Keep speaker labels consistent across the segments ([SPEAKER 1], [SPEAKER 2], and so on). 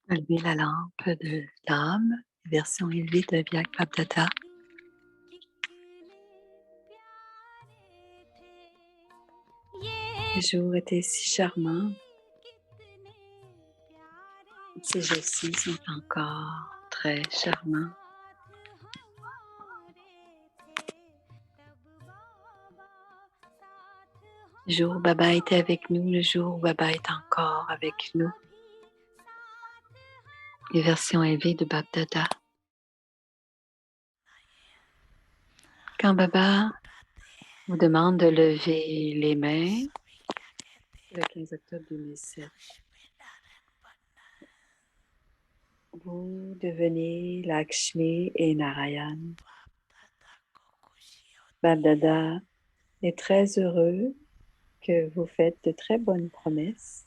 [SPEAKER 1] Allumez la lampe de l'âme, version élevée de Vyak Babdata. Les jours étaient si charmants. Ces jours-ci sont encore très charmants. Le jour où Baba était avec nous, le jour où Baba est encore avec nous. Les versions élevées de Babdata. Quand Baba vous demande de lever les mains, le 15 octobre 2007, vous devenez Lakshmi et Narayan. Babdata est très heureux que vous faites de très bonnes promesses.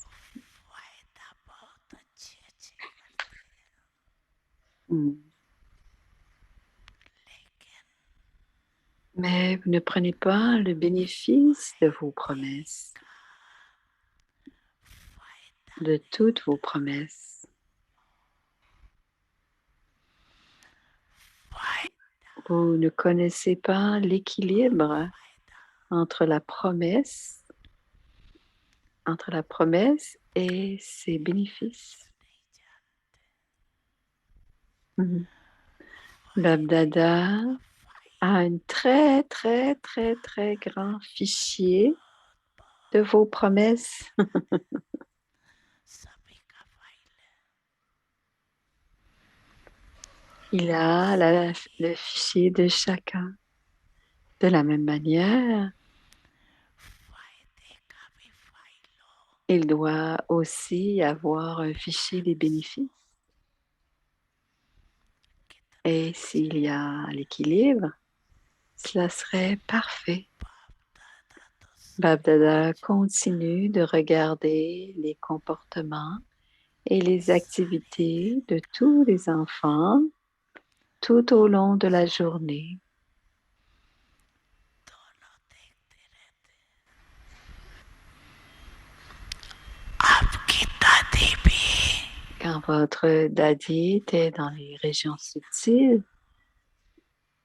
[SPEAKER 1] Mais vous ne prenez pas le bénéfice de vos promesses, de toutes vos promesses. Vous ne connaissez pas l'équilibre entre la promesse et ses bénéfices. Babdata a un très, très, très, très grand fichier de vos promesses. Il a le fichier de chacun. De la même manière, il doit aussi avoir un fichier des bénéfices. Et s'il y a l'équilibre, cela serait parfait. Babdata continue de regarder les comportements et les activités de tous les enfants tout au long de la journée. Quand votre daddy était dans les régions subtiles,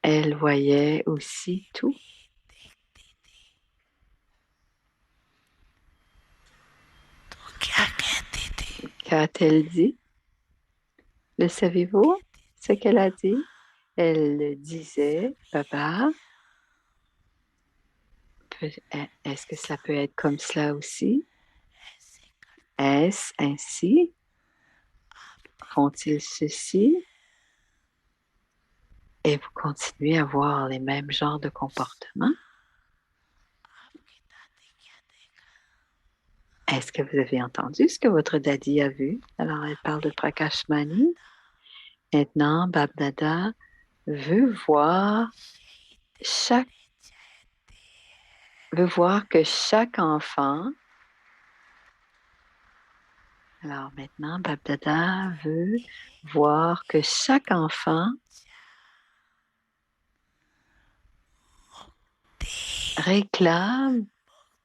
[SPEAKER 1] elle voyait aussi tout. Qu'a-t-elle dit? Le savez-vous ce qu'elle a dit? Elle disait, Baba, est-ce que ça peut être comme cela aussi? Est-ce ainsi? Font-ils ceci? Et vous continuez à voir les mêmes genres de comportements? Est-ce que vous avez entendu ce que votre daddy a vu? Alors, elle parle de Prakashmani. Maintenant, Babdata veut voir que chaque enfant. Alors maintenant, Babdata veut voir que chaque enfant réclame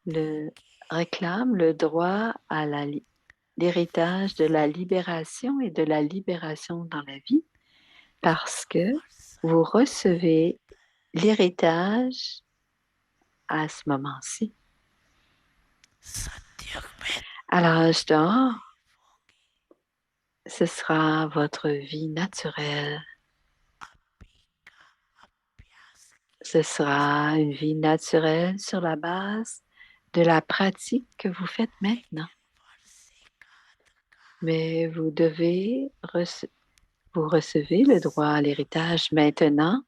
[SPEAKER 1] le droit à l'héritage de la libération et de la libération dans la vie parce que vous recevez l'héritage à ce moment-ci. À l'âge d'or, ce sera votre vie naturelle. Ce sera une vie naturelle sur la base de la pratique que vous faites maintenant. Mais vous recevez le droit à l'héritage maintenant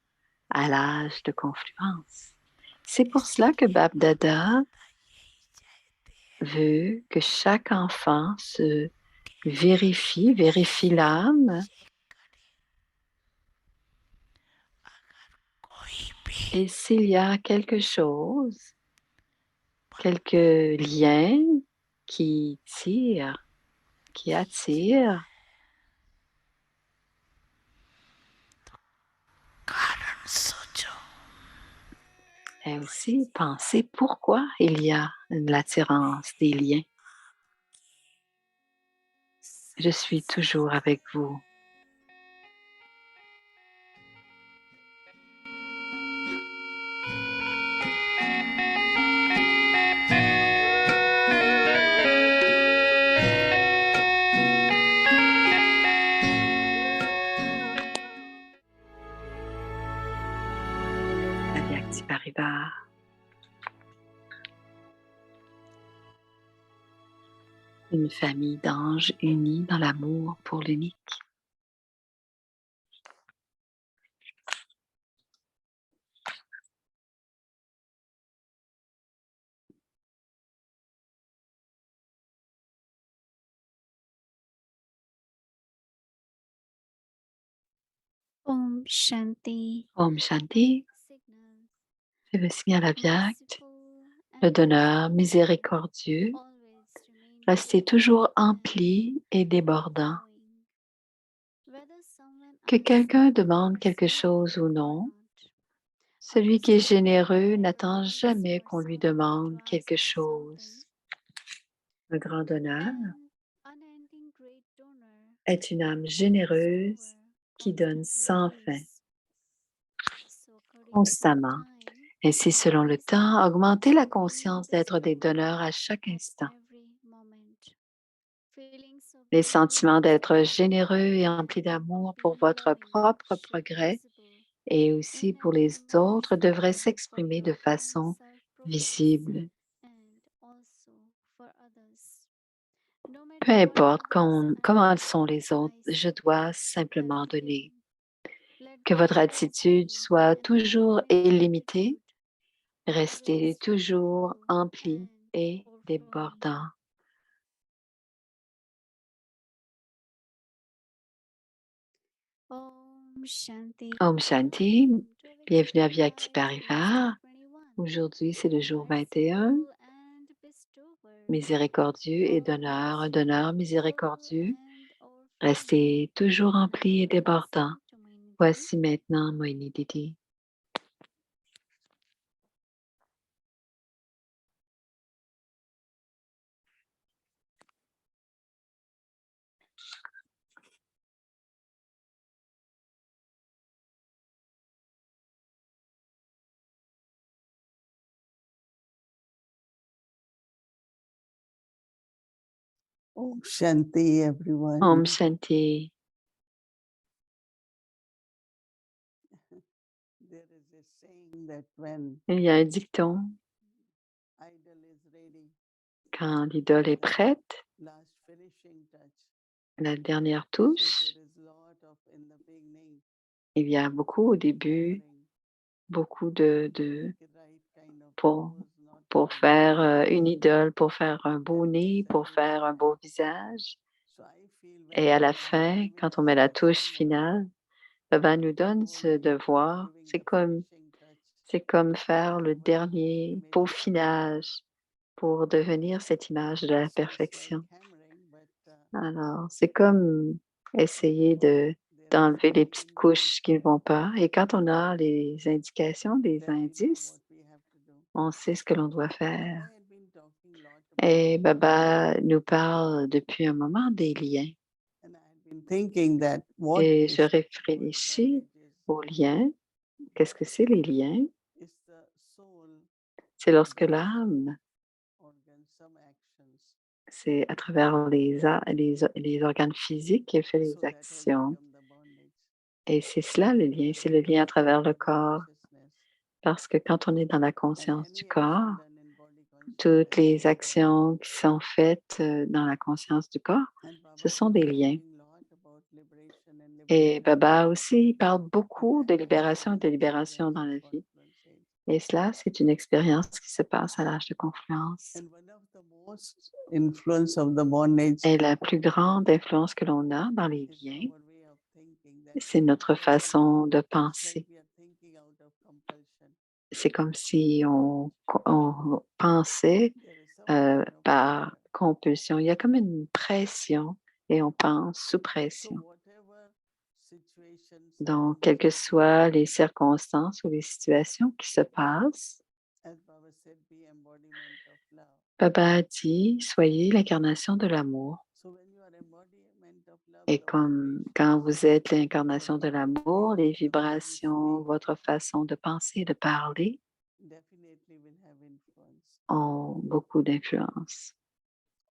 [SPEAKER 1] à l'âge de confluence. C'est pour cela que Babdata veut que chaque enfant se vérifie l'âme et s'il y a quelque chose, quelques liens qui attirent, et aussi penser pourquoi il y a l'attirance des liens. Je suis toujours avec vous. Avyakti Paribas. Une famille d'anges unis dans l'amour pour l'unique.
[SPEAKER 2] Om Shanti.
[SPEAKER 1] Om Shanti,
[SPEAKER 2] Signals
[SPEAKER 1] c'est le signal Avyakt,
[SPEAKER 2] merciful
[SPEAKER 1] le
[SPEAKER 2] and
[SPEAKER 1] donneur
[SPEAKER 2] merciful
[SPEAKER 1] miséricordieux.
[SPEAKER 2] always remain
[SPEAKER 1] Restez
[SPEAKER 2] full
[SPEAKER 1] toujours
[SPEAKER 2] and
[SPEAKER 1] empli et débordant.
[SPEAKER 2] overflowing. Whether someone
[SPEAKER 1] Que quelqu'un
[SPEAKER 2] asks
[SPEAKER 1] demande
[SPEAKER 2] for
[SPEAKER 1] quelque
[SPEAKER 2] something
[SPEAKER 1] chose ou
[SPEAKER 2] or
[SPEAKER 1] non,
[SPEAKER 2] not, a
[SPEAKER 1] celui qui est
[SPEAKER 2] bestower
[SPEAKER 1] généreux n'attend
[SPEAKER 2] never waits
[SPEAKER 1] jamais
[SPEAKER 2] for
[SPEAKER 1] qu'on lui
[SPEAKER 2] someone to
[SPEAKER 1] demande
[SPEAKER 2] ask
[SPEAKER 1] quelque
[SPEAKER 2] for something.
[SPEAKER 1] chose. Le grand donneur
[SPEAKER 2] An unending great donor
[SPEAKER 1] est une âme
[SPEAKER 2] and
[SPEAKER 1] généreuse
[SPEAKER 2] bestower
[SPEAKER 1] qui donne
[SPEAKER 2] constantly
[SPEAKER 1] sans fin,
[SPEAKER 2] gives. So according to the
[SPEAKER 1] constamment.
[SPEAKER 2] time,
[SPEAKER 1] Ainsi, selon le
[SPEAKER 2] increase the
[SPEAKER 1] temps, augmentez la
[SPEAKER 2] awareness of being
[SPEAKER 1] conscience d'être des
[SPEAKER 2] bestower
[SPEAKER 1] donneurs à chaque
[SPEAKER 2] at
[SPEAKER 1] instant.
[SPEAKER 2] every moment. Feelings of
[SPEAKER 1] Les
[SPEAKER 2] being
[SPEAKER 1] sentiments d'être
[SPEAKER 2] bestowed
[SPEAKER 1] généreux et
[SPEAKER 2] and
[SPEAKER 1] emplis
[SPEAKER 2] of
[SPEAKER 1] d'amour pour
[SPEAKER 2] being
[SPEAKER 1] votre
[SPEAKER 2] loving
[SPEAKER 1] propre
[SPEAKER 2] should be
[SPEAKER 1] progrès
[SPEAKER 2] visible
[SPEAKER 1] et aussi
[SPEAKER 2] in
[SPEAKER 1] pour
[SPEAKER 2] every
[SPEAKER 1] les
[SPEAKER 2] move
[SPEAKER 1] autres devraient
[SPEAKER 2] for
[SPEAKER 1] s'exprimer de
[SPEAKER 2] your own
[SPEAKER 1] façon
[SPEAKER 2] self-progress
[SPEAKER 1] visible.
[SPEAKER 2] and also for others. No
[SPEAKER 1] Peu
[SPEAKER 2] matter what
[SPEAKER 1] importe
[SPEAKER 2] others
[SPEAKER 1] comment
[SPEAKER 2] ask,
[SPEAKER 1] sont les autres,
[SPEAKER 2] I
[SPEAKER 1] je
[SPEAKER 2] say,
[SPEAKER 1] dois
[SPEAKER 2] let
[SPEAKER 1] simplement
[SPEAKER 2] the
[SPEAKER 1] donner.
[SPEAKER 2] giving, let
[SPEAKER 1] Que
[SPEAKER 2] the
[SPEAKER 1] votre
[SPEAKER 2] generous
[SPEAKER 1] attitude
[SPEAKER 2] giving
[SPEAKER 1] soit
[SPEAKER 2] and let
[SPEAKER 1] toujours
[SPEAKER 2] great
[SPEAKER 1] illimitée.
[SPEAKER 2] gratitude
[SPEAKER 1] Restez
[SPEAKER 2] always be
[SPEAKER 1] toujours
[SPEAKER 2] full
[SPEAKER 1] empli
[SPEAKER 2] and
[SPEAKER 1] et
[SPEAKER 2] overflowing.
[SPEAKER 1] débordant.
[SPEAKER 2] Om Shanti.
[SPEAKER 1] Om Shanti,
[SPEAKER 2] Welcome to
[SPEAKER 1] bienvenue à
[SPEAKER 2] Victory
[SPEAKER 1] Vyakti
[SPEAKER 2] Vibes Wednesday
[SPEAKER 1] Paribas.
[SPEAKER 2] 21.
[SPEAKER 1] Aujourd'hui, c'est le jour 21,
[SPEAKER 2] Merciful and bestower,
[SPEAKER 1] miséricordieux et donneur, un
[SPEAKER 2] always
[SPEAKER 1] donneur
[SPEAKER 2] remain full
[SPEAKER 1] miséricordieux.
[SPEAKER 2] and overflowing.
[SPEAKER 1] Restez toujours empli et
[SPEAKER 2] Now
[SPEAKER 1] débordant.
[SPEAKER 2] listening to Moini Didi.
[SPEAKER 1] Voici maintenant Moini Didi.
[SPEAKER 3] Om Shanti,
[SPEAKER 1] Om
[SPEAKER 3] everyone.
[SPEAKER 1] Shanti.
[SPEAKER 3] There is a saying that when
[SPEAKER 1] Il y a un dicton,
[SPEAKER 3] idol is ready,
[SPEAKER 1] quand l'idole est prête,
[SPEAKER 3] last finishing touch.
[SPEAKER 1] la dernière
[SPEAKER 3] So
[SPEAKER 1] touche,
[SPEAKER 3] there is lot of in the beginning
[SPEAKER 1] il y a beaucoup au début,
[SPEAKER 3] hammering,
[SPEAKER 1] beaucoup
[SPEAKER 3] the right kind of
[SPEAKER 1] pour,
[SPEAKER 3] pose, not
[SPEAKER 1] pour
[SPEAKER 3] the
[SPEAKER 1] faire
[SPEAKER 3] right
[SPEAKER 1] une
[SPEAKER 3] pose.
[SPEAKER 1] idole, pour faire un beau
[SPEAKER 3] Then
[SPEAKER 1] nez, pour
[SPEAKER 3] exactly
[SPEAKER 1] faire un
[SPEAKER 3] happen.
[SPEAKER 1] beau visage.
[SPEAKER 3] So I feel
[SPEAKER 1] Et à
[SPEAKER 3] when
[SPEAKER 1] la
[SPEAKER 3] Baba is
[SPEAKER 1] fin,
[SPEAKER 3] giving
[SPEAKER 1] quand on
[SPEAKER 3] us
[SPEAKER 1] met la
[SPEAKER 3] that
[SPEAKER 1] touche
[SPEAKER 3] ceremony,
[SPEAKER 1] finale, Baba nous
[SPEAKER 3] it is
[SPEAKER 1] donne
[SPEAKER 3] more
[SPEAKER 1] ce
[SPEAKER 3] like
[SPEAKER 1] devoir.
[SPEAKER 3] giving the finishing touch
[SPEAKER 1] C'est comme
[SPEAKER 3] to
[SPEAKER 1] faire le
[SPEAKER 3] our
[SPEAKER 1] dernier
[SPEAKER 3] image of the Lord.
[SPEAKER 1] peaufinage pour devenir cette image de la
[SPEAKER 3] So it's like
[SPEAKER 1] perfection.
[SPEAKER 3] hammering, but
[SPEAKER 1] Alors, c'est comme essayer
[SPEAKER 3] there is
[SPEAKER 1] d'enlever les petites
[SPEAKER 3] nothing to
[SPEAKER 1] couches qui ne
[SPEAKER 3] destroy.
[SPEAKER 1] vont pas. Et quand on a les indications, les
[SPEAKER 3] Then we know
[SPEAKER 1] indices,
[SPEAKER 3] what we have to do.
[SPEAKER 1] on sait ce que l'on doit
[SPEAKER 3] So Baba
[SPEAKER 1] faire.
[SPEAKER 3] had been talking a lot about
[SPEAKER 1] Et
[SPEAKER 3] relationship,
[SPEAKER 1] Baba nous parle depuis un moment des liens.
[SPEAKER 3] and I had been thinking that what
[SPEAKER 1] Et je
[SPEAKER 3] is
[SPEAKER 1] réfléchis
[SPEAKER 3] bondage is.
[SPEAKER 1] aux liens. Qu'est-ce que c'est les liens?
[SPEAKER 3] Is the soul
[SPEAKER 1] C'est lorsque
[SPEAKER 3] does
[SPEAKER 1] l'âme,
[SPEAKER 3] some organs, some actions.
[SPEAKER 1] c'est à travers les organes physiques qu'elle fait les
[SPEAKER 3] So that has
[SPEAKER 1] actions.
[SPEAKER 3] become the bondage.
[SPEAKER 1] Et c'est cela le lien, c'est le lien à travers le
[SPEAKER 3] Body
[SPEAKER 1] corps.
[SPEAKER 3] consciousness,
[SPEAKER 1] Parce que quand on est dans la
[SPEAKER 3] and
[SPEAKER 1] conscience du
[SPEAKER 3] any
[SPEAKER 1] corps,
[SPEAKER 3] action done in body
[SPEAKER 1] toutes
[SPEAKER 3] consciousness
[SPEAKER 1] les
[SPEAKER 3] is the bondage.
[SPEAKER 1] actions qui sont faites dans la conscience du corps,
[SPEAKER 3] And
[SPEAKER 1] ce
[SPEAKER 3] Baba
[SPEAKER 1] sont
[SPEAKER 3] was
[SPEAKER 1] des liens.
[SPEAKER 3] talking a lot about liberation and
[SPEAKER 1] Et
[SPEAKER 3] liberation.
[SPEAKER 1] Baba aussi il parle
[SPEAKER 3] And
[SPEAKER 1] beaucoup
[SPEAKER 3] that
[SPEAKER 1] de
[SPEAKER 3] has
[SPEAKER 1] libération et
[SPEAKER 3] happened
[SPEAKER 1] de
[SPEAKER 3] in the
[SPEAKER 1] libération
[SPEAKER 3] rise
[SPEAKER 1] dans
[SPEAKER 3] of
[SPEAKER 1] la vie.
[SPEAKER 3] confluence age.
[SPEAKER 1] Et cela, c'est une expérience qui se passe à l'âge de confluence.
[SPEAKER 3] And one of the most influence of the bondage
[SPEAKER 1] Et la plus grande influence que l'on a dans les
[SPEAKER 3] is
[SPEAKER 1] liens,
[SPEAKER 3] our way of thinking. That
[SPEAKER 1] c'est notre
[SPEAKER 3] whenever
[SPEAKER 1] façon de
[SPEAKER 3] it's like
[SPEAKER 1] penser.
[SPEAKER 3] we are thinking out of compulsion.
[SPEAKER 1] C'est comme si on pensait
[SPEAKER 3] There is some kind of
[SPEAKER 1] par
[SPEAKER 3] pressure.
[SPEAKER 1] compulsion. Il y a comme une pression et on pense sous
[SPEAKER 3] So
[SPEAKER 1] pression.
[SPEAKER 3] whatever situations
[SPEAKER 1] Donc, quelles que
[SPEAKER 3] arises,
[SPEAKER 1] soient les circonstances ou les situations qui se passent,
[SPEAKER 3] as Baba said, be embodiment of love.
[SPEAKER 1] Baba a dit, soyez l'incarnation de l'amour.
[SPEAKER 3] So when you are embodiment
[SPEAKER 1] Et comme quand vous êtes l'incarnation de l'amour, les vibrations, votre façon de penser, de parler
[SPEAKER 3] definitely will have influence.
[SPEAKER 1] ont beaucoup d'influence.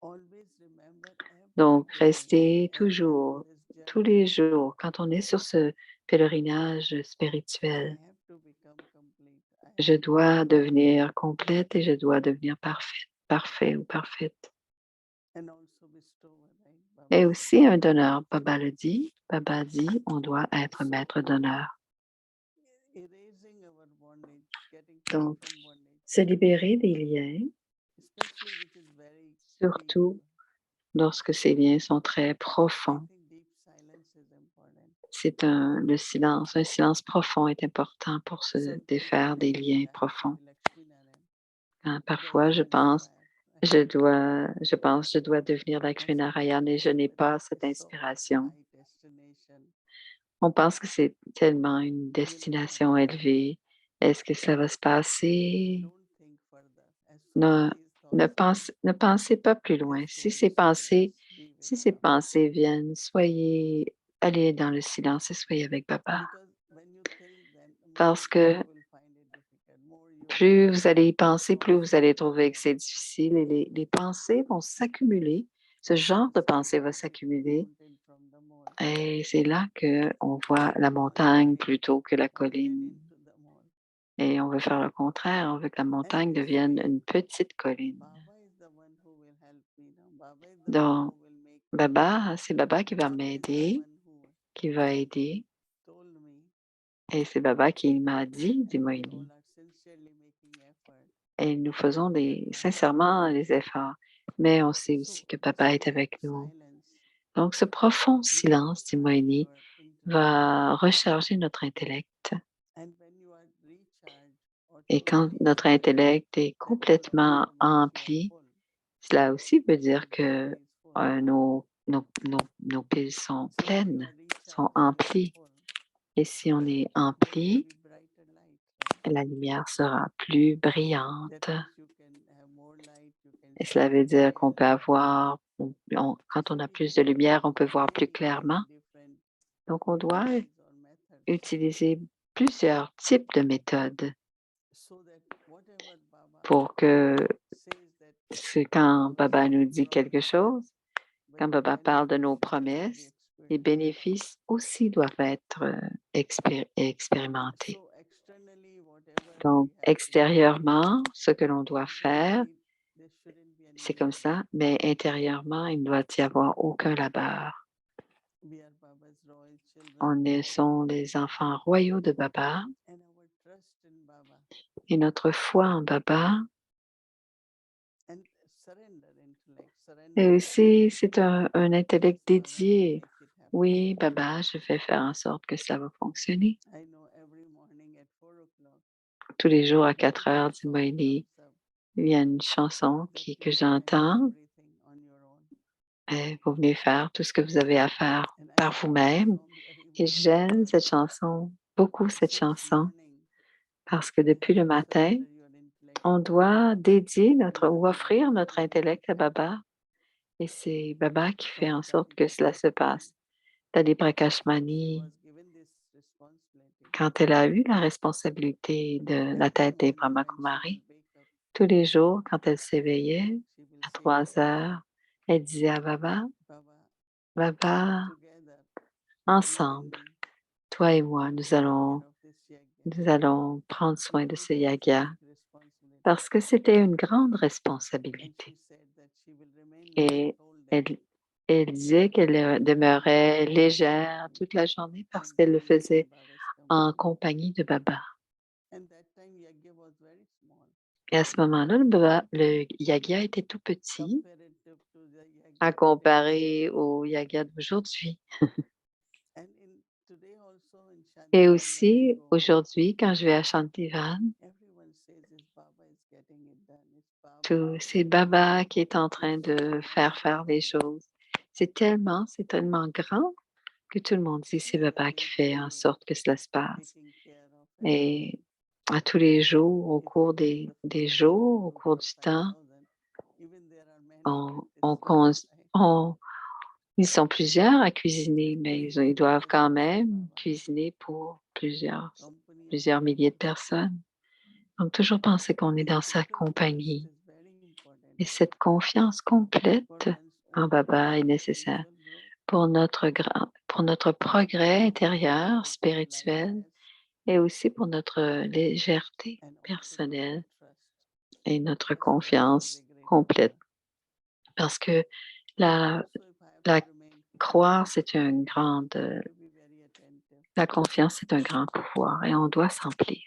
[SPEAKER 3] Always remember
[SPEAKER 1] Donc,
[SPEAKER 3] every
[SPEAKER 1] restez
[SPEAKER 3] day, as I'm on
[SPEAKER 1] toujours,
[SPEAKER 3] this
[SPEAKER 1] tous
[SPEAKER 3] journey,
[SPEAKER 1] les jours, quand on est sur ce pèlerinage
[SPEAKER 3] I
[SPEAKER 1] spirituel,
[SPEAKER 3] have to become complete. I
[SPEAKER 1] je
[SPEAKER 3] have to
[SPEAKER 1] dois
[SPEAKER 3] become
[SPEAKER 1] devenir complète et je dois devenir parfait ou parfaite.
[SPEAKER 3] and also bestower, right?
[SPEAKER 1] Et
[SPEAKER 3] Baba says,
[SPEAKER 1] aussi un donneur, Baba le dit. Baba dit, on doit être maître donneur.
[SPEAKER 3] erasing our bondage, getting free
[SPEAKER 1] Donc,
[SPEAKER 3] from bondage,
[SPEAKER 1] se libérer des liens,
[SPEAKER 3] especially which is very deep.
[SPEAKER 1] surtout lorsque ces liens sont très
[SPEAKER 3] I
[SPEAKER 1] profonds.
[SPEAKER 3] think deep silence is important.
[SPEAKER 1] C'est un silence profond est important pour se
[SPEAKER 3] Sometimes
[SPEAKER 1] défaire
[SPEAKER 3] I
[SPEAKER 1] des
[SPEAKER 3] think
[SPEAKER 1] liens
[SPEAKER 3] I have to
[SPEAKER 1] profonds.
[SPEAKER 3] be Lakshmi Narayan.
[SPEAKER 1] Parfois, je pense, je dois devenir Lakshmi Narayan et je n'ai pas cette inspiration. On pense que c'est tellement une destination élevée. Est-ce que ça va se passer? Ne, ne pensez pas plus loin. Si ces pensées viennent, allez dans le silence et soyez avec Baba. Parce que plus vous allez y penser, plus vous allez trouver que c'est difficile et les pensées vont s'accumuler. Ce genre de pensée va s'accumuler et c'est là qu'on voit la montagne plutôt que la colline. Et on veut faire le contraire, on veut que la montagne devienne une petite colline. Donc, c'est Baba qui va m'aider, qui va aider. Et c'est Baba qui m'a dit Moïni. Et nous faisons sincèrement les efforts. Mais on sait aussi que Papa est avec nous. Donc, ce profond silence, dit Moïni, va recharger notre intellect. Et quand notre intellect est complètement empli, cela aussi veut dire que nos piles sont pleines, sont emplies. Et si on est empli, la lumière sera plus brillante. Et cela veut dire qu'on peut avoir, quand on a plus de lumière, on peut voir plus clairement. Donc, on doit utiliser plusieurs types de méthodes pour que quand Baba nous dit quelque chose, quand Baba parle de nos promesses, les bénéfices aussi doivent être expérimentés. Donc, extérieurement, ce que l'on doit faire, c'est comme ça, mais intérieurement, il ne doit y avoir aucun labeur. Sont les enfants royaux de Baba et notre foi en Baba. Et aussi, c'est un intellect dédié. Oui, Baba, je vais faire en sorte que ça va fonctionner. Tous les jours à 4 heures, dit Moïni, il y a une chanson que j'entends. Vous venez faire tout ce que vous avez à faire par vous-même. Et j'aime cette chanson, beaucoup cette chanson, parce que depuis le matin, on doit dédier ou offrir notre intellect à Baba. Et c'est Baba qui fait en sorte que cela se passe. Dali Prakashmani, quand elle a eu la responsabilité de la tête des Brahma Kumari, tous les jours, quand elle s'éveillait à 3 heures, elle disait à Baba, Baba, ensemble, toi et moi, nous allons prendre soin de ce yaga parce que c'était une grande responsabilité. Et elle disait qu'elle demeurait légère toute la journée parce qu'elle le faisait en compagnie de Baba. Et à ce moment-là, le yaga était tout petit à comparer au yaga d'aujourd'hui. Et aussi, aujourd'hui, quand je vais à Shantivan, c'est Baba qui est en train de faire les choses. C'est tellement grand que tout le monde dit c'est Baba qui fait en sorte que cela se passe. Et à tous les jours, au cours des jours, au cours du temps, on Ils sont plusieurs à cuisiner, mais ils doivent quand même cuisiner pour plusieurs milliers de personnes. Donc, toujours penser qu'on est dans sa compagnie. Et cette confiance complète en Baba est nécessaire pour notre progrès intérieur, spirituel, et aussi pour notre légèreté personnelle et notre confiance complète. Parce que la, la croire, c'est une grande, la confiance, c'est un grand pouvoir et on doit s'emplir.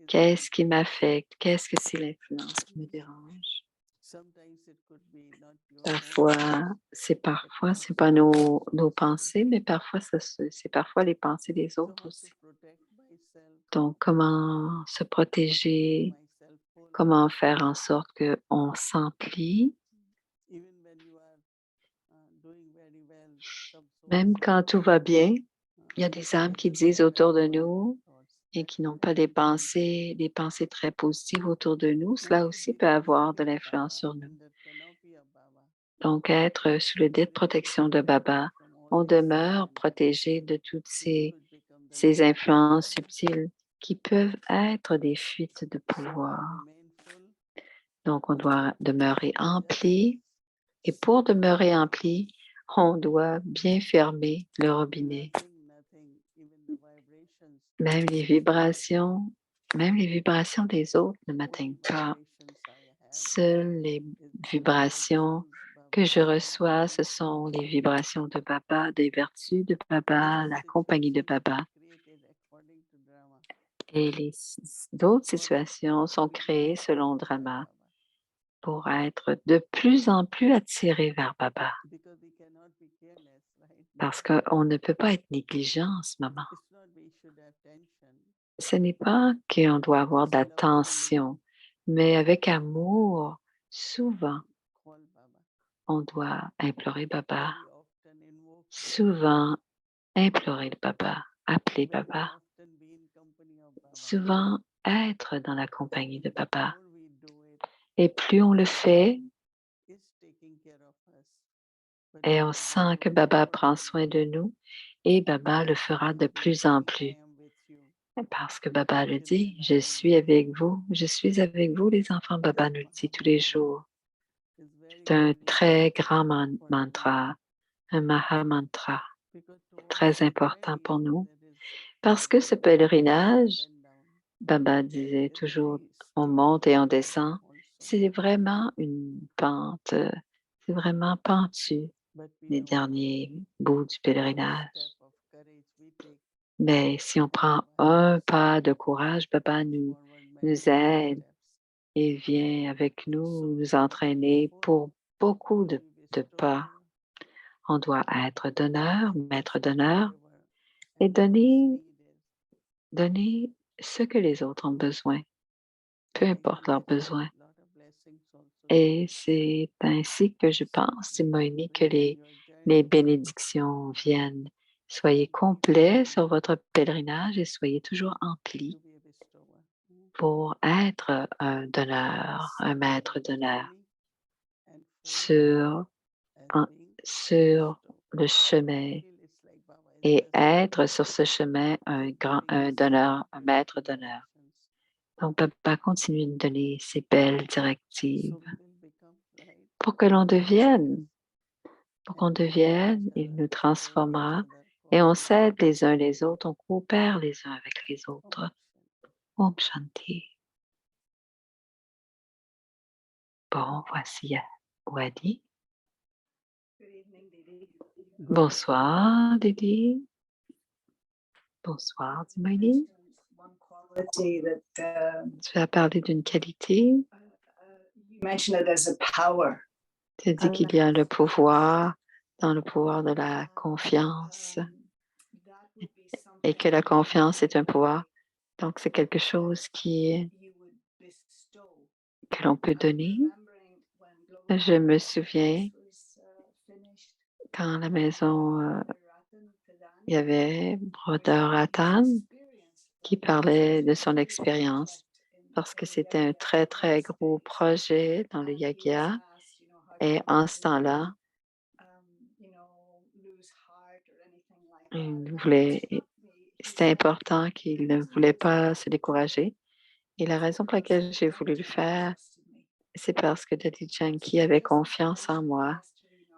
[SPEAKER 1] Qu'est-ce qui m'affecte? Qu'est-ce que c'est l'influence qui me dérange? Parfois, c'est pas nos pensées, mais parfois, c'est parfois les pensées des autres aussi. Donc, comment se protéger? Comment faire en sorte qu'on s'emplit? Même quand tout va bien, il y a des âmes qui disent autour de nous et qui n'ont pas des pensées très positives autour de nous. Cela aussi peut avoir de l'influence sur nous. Donc, être sous le dé de protection de Baba, on demeure protégé de toutes ces influences subtiles qui peuvent être des fuites de pouvoir. Donc, on doit demeurer empli. Et pour demeurer empli, on doit bien fermer le robinet. Même les vibrations des autres ne m'atteignent pas. Seules les vibrations que je reçois, ce sont les vibrations de Baba, des vertus de Baba, la compagnie de Baba. Et d'autres situations sont créées selon Drama pour être de plus en plus attirées vers Baba. Parce qu'on ne peut pas être négligent en ce moment. Ce n'est pas qu'on doit avoir d'attention, mais avec amour, souvent, on doit implorer Baba. Souvent, implorer le Baba, appeler Baba. Souvent, être dans la compagnie de Baba. Et plus on le fait, et on sent que Baba prend soin de nous, et Baba le fera de plus en plus. Parce que Baba le dit, je suis avec vous les enfants. Baba nous le dit tous les jours. C'est un très grand mantra, un Maha Mantra, très important pour nous. Parce que ce pèlerinage, Baba disait toujours, on monte et on descend, c'est vraiment une pente, c'est vraiment pentu, les derniers bouts du pèlerinage. Mais si on prend un pas de courage, Baba nous aide et vient avec nous entraîner pour beaucoup de pas. On doit être donneur, maître donneur et donner ce que les autres ont besoin, peu importe leurs besoins. Et c'est ainsi que je pense, Timoini, que les bénédictions viennent. Soyez complet sur votre pèlerinage et soyez toujours emplis pour être un donneur, un maître donneur sur, sur le chemin et être sur ce chemin un donneur, un maître donneur. Donc, Papa continue de donner ces belles directives pour que l'on devienne, il nous transformera et on s'aide les uns les autres, on coopère les uns avec les autres. Om Shanti. Bon, voici Wadi. Bonsoir, Didi. Bonsoir, Dimani. Tu as parlé d'une qualité. Tu as dit qu'il y a le pouvoir dans le pouvoir de la confiance et que la confiance est un pouvoir. Donc, c'est quelque chose que l'on peut donner. Je me souviens quand à la maison, il y avait Brother Ratan qui parlait de son expérience parce que c'était un très, très gros projet dans le Yagya Et en ce temps-là, il voulait, c'était important qu'il ne voulait pas se décourager. Et la raison pour laquelle j'ai voulu le faire, c'est parce que Daddy Yankee avait confiance en moi.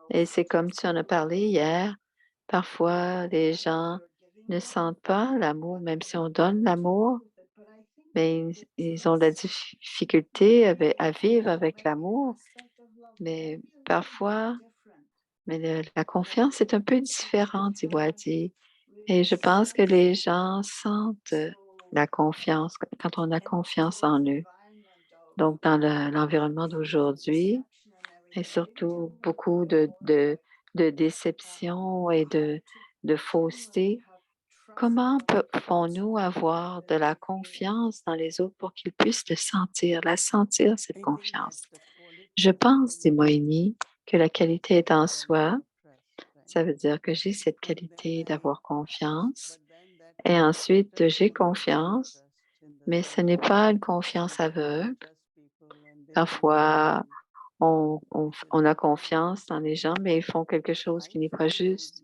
[SPEAKER 1] Et c'est comme tu en as parlé hier, parfois les gens ne sentent pas l'amour, même si on donne l'amour, mais ils ont de la difficulté à vivre avec l'amour. Mais parfois, la confiance est un peu différente, dit Wadi. Et je pense que les gens sentent la confiance quand on a confiance en eux. Donc, dans l'environnement d'aujourd'hui, et surtout beaucoup de déception et de fausseté, comment pouvons-nous avoir de la confiance dans les autres pour qu'ils puissent la sentir, cette confiance? Je pense, dit Moïni, que la qualité est en soi. Ça veut dire que j'ai cette qualité d'avoir confiance. Et ensuite, j'ai confiance, mais ce n'est pas une confiance aveugle. Parfois, on a confiance dans les gens, mais ils font quelque chose qui n'est pas juste.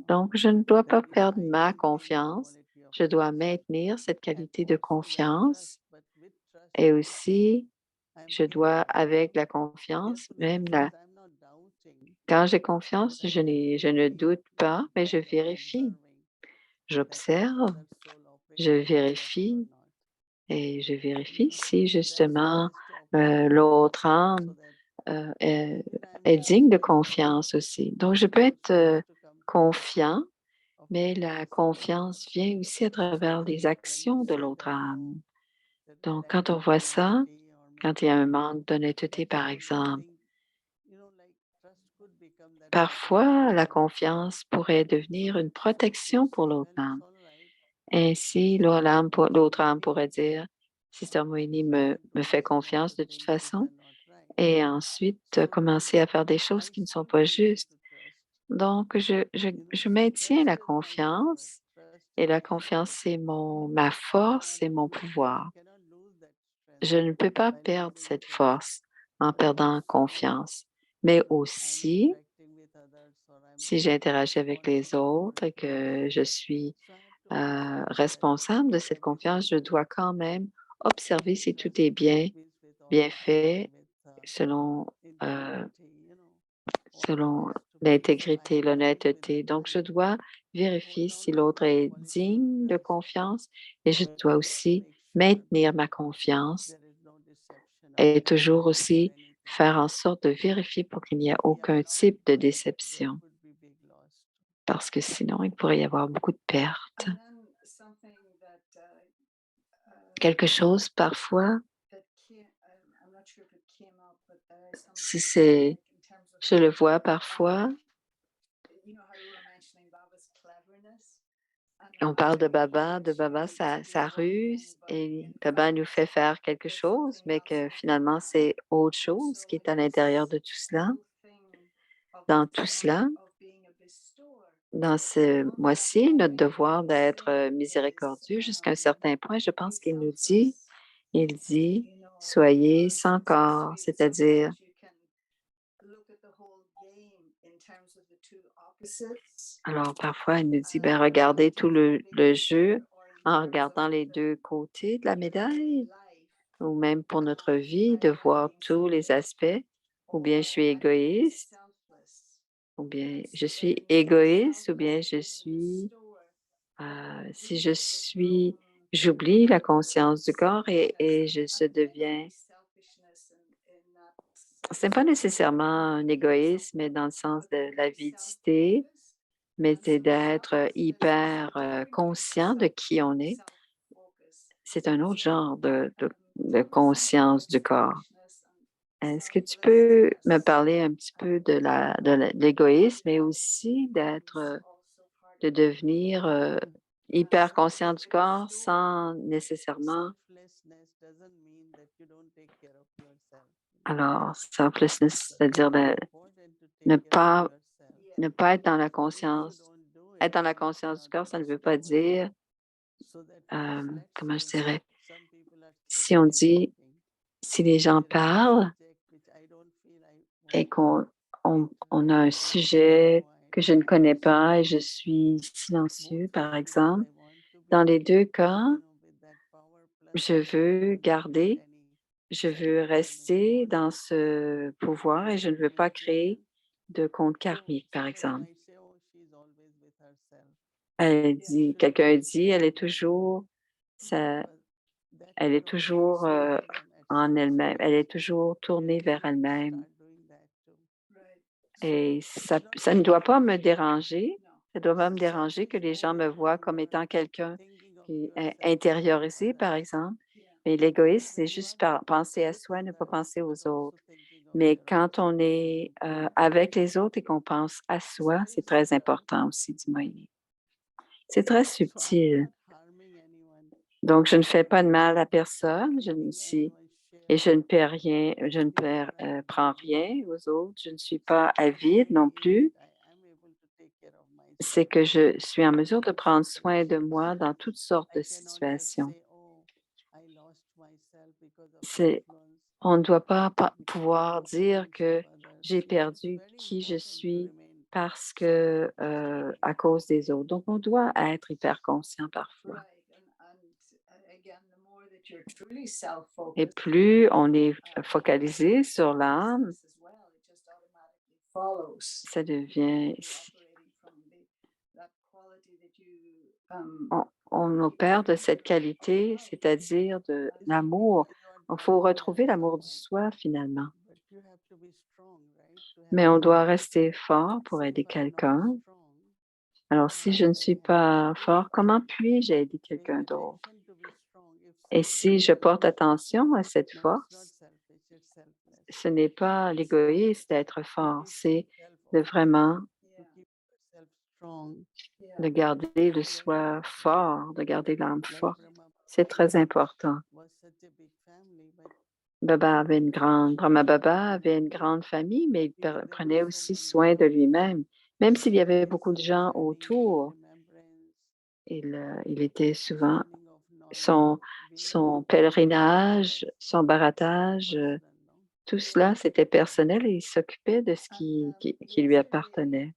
[SPEAKER 1] Donc, je ne dois pas perdre ma confiance. Je dois maintenir cette qualité de confiance. Et aussi, je dois, avec la confiance, quand j'ai confiance, je ne doute pas, mais je vérifie. J'observe, je vérifie et je vérifie si justement l'autre âme est digne de confiance aussi. Donc, je peux être confiant, mais la confiance vient aussi à travers les actions de l'autre âme. Donc, quand on voit ça, quand il y a un manque d'honnêteté, par exemple, parfois la confiance pourrait devenir une protection pour l'autre âme. Ainsi, l'autre âme pourrait dire, Sister Moini me fait confiance de toute façon, et ensuite commencer à faire des choses qui ne sont pas justes. Donc, je maintiens la confiance et la confiance, c'est ma force et mon pouvoir. Je ne peux pas perdre cette force en perdant confiance, mais aussi, si j'interagis avec les autres et que je suis responsable de cette confiance, je dois quand même observer si tout est bien fait selon, euh, selon l'intégrité, l'honnêteté. Donc, je dois vérifier si l'autre est digne de confiance et je dois aussi maintenir ma confiance et toujours aussi faire en sorte de vérifier pour qu'il n'y ait aucun type de déception, parce que sinon, il pourrait y avoir beaucoup de pertes. Quelque chose parfois, je le vois parfois, on parle de Baba, sa ruse, et Baba nous fait faire quelque chose, mais que finalement, c'est autre chose qui est à l'intérieur de tout cela. Dans tout cela, dans ce mois-ci, notre devoir d'être miséricordieux jusqu'à un certain point, je pense il dit, soyez sans corps, c'est-à-dire, alors parfois, il nous dit, ben, regardez tout le jeu en regardant les deux côtés de la médaille, ou même pour notre vie, de voir tous les aspects, ou bien je suis égoïste, ou bien je suis égoïste, ou bien si j'oublie la conscience du corps et c'est pas nécessairement un égoïsme, mais dans le sens de l'avidité, mais c'est d'être hyper conscient de qui on est. C'est un autre genre de conscience du corps. Est-ce que tu peux me parler un petit peu de l'égoïsme et aussi de devenir hyper conscient du corps sans nécessairement, alors, selflessness, c'est-à-dire de ne pas, ne pas être dans la conscience. Être dans la conscience du corps, ça ne veut pas dire, comment je dirais, si on dit, si les gens parlent, et qu'on a un sujet que je ne connais pas et je suis silencieux, par exemple, dans les 2 cas, je veux rester dans ce pouvoir et je ne veux pas créer de compte karmique, par exemple. Quelqu'un dit, ça elle est toujours, en elle-même, elle est toujours tournée vers elle-même et ça ne doit pas me déranger. Ça ne doit pas me déranger que les gens me voient comme étant quelqu'un qui est intériorisé, par exemple. Mais l'égoïsme, c'est juste penser à soi, ne pas penser aux autres. Mais quand on est, avec les autres et qu'on pense à soi, c'est très important aussi d'imaginer. C'est très subtil. Donc je ne fais pas de mal à personne, je ne perds rien, prends rien aux autres, je ne suis pas avide non plus. C'est que je suis en mesure de prendre soin de moi dans toutes sortes de situations. C'est On ne doit pas pouvoir dire que j'ai perdu qui je suis parce que, à cause des autres. Donc on doit être hyper conscient parfois. Et plus on est focalisé sur l'âme, ça devient on opère de cette qualité, c'est-à-dire de l'amour. Il faut retrouver l'amour du soi finalement. Mais on doit rester fort pour aider quelqu'un. Alors si je ne suis pas fort, comment puis-je aider quelqu'un d'autre? Et si je porte attention à cette force, ce n'est pas l'égoïsme d'être fort, c'est de vraiment de garder le soi fort, de garder l'âme forte. C'est très important. Brahma Baba avait une grande famille, mais il prenait aussi soin de lui-même. Même s'il y avait beaucoup de gens autour, il était souvent son, son pèlerinage, son baratage, tout cela, c'était personnel et il s'occupait de ce qui lui appartenait.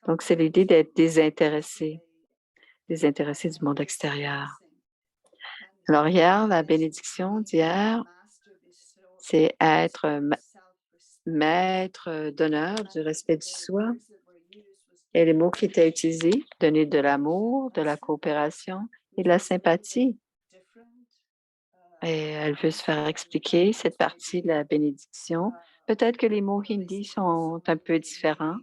[SPEAKER 1] Donc, c'est l'idée d'être désintéressé du monde extérieur. Alors hier, la bénédiction d'hier, c'est être maître d'honneur du respect du soi. Et les mots qui étaient utilisés, donner de l'amour, de la coopération et de la sympathie. Et elle veut se faire expliquer cette partie de la bénédiction. Peut-être que les mots hindi sont un peu différents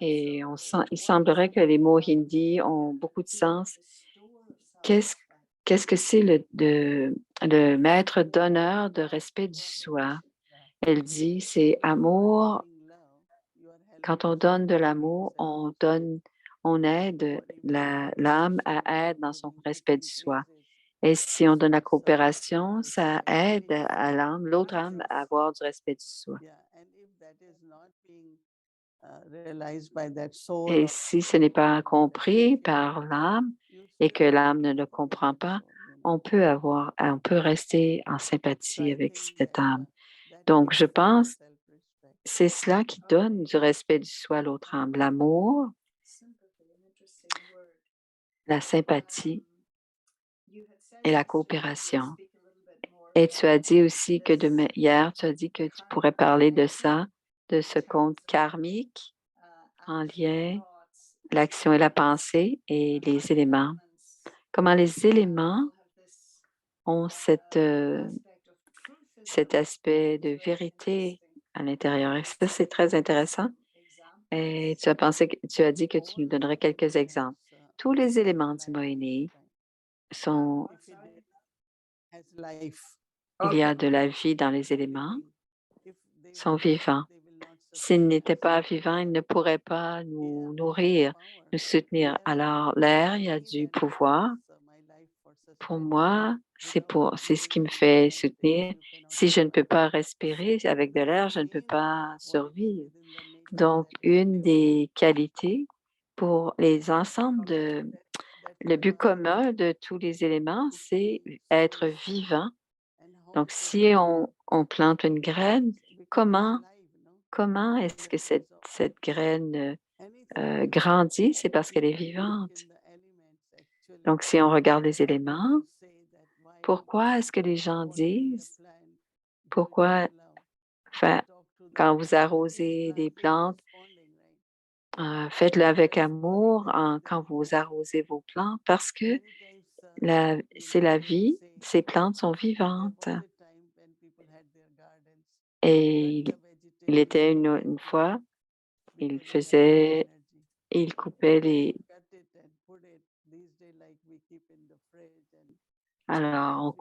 [SPEAKER 1] et il semblerait que les mots hindi ont beaucoup de sens. Qu'est-ce qu'est-ce que c'est le maître d'honneur de respect du soi? Elle dit, c'est amour. Quand on donne de l'amour, on aide l'âme à être dans son respect du soi. Et si on donne la coopération, ça aide à l'autre âme à avoir du respect du soi. Et si ce n'est pas compris par l'âme et que l'âme ne le comprend pas, on peut rester en sympathie avec cette âme. Donc, je pense, c'est cela qui donne du respect du soi à l'autre âme, l'amour, la sympathie et la coopération. Et tu as dit aussi que hier, tu as dit que tu pourrais parler de ça, de ce compte karmique en lien, l'action et la pensée et les éléments. Comment les éléments ont cet aspect de vérité à l'intérieur. Et ça, c'est très intéressant. Et tu as dit que tu nous donnerais quelques exemples. Tous les éléments du Mohéni sont, il y a de la vie dans les éléments, sont vivants. S'ils n'étaient pas vivants, ils ne pourraient pas nous nourrir, nous soutenir. Alors, l'air, il y a du pouvoir. Pour moi, c'est ce qui me fait soutenir. Si je ne peux pas respirer avec de l'air, je ne peux pas survivre. Donc, une des qualités pour les ensembles le but commun de tous les éléments, c'est être vivant. Donc, si on plante une graine, comment Comment est-ce que cette graine grandit? C'est parce qu'elle est vivante. Donc, si on regarde les éléments, pourquoi est-ce que les gens disent, pourquoi fa- quand vous arrosez des plantes, faites-le avec amour quand vous arrosez vos plantes, parce que c'est la vie, ces plantes sont vivantes. Et il était une fois, il faisait, il coupait alors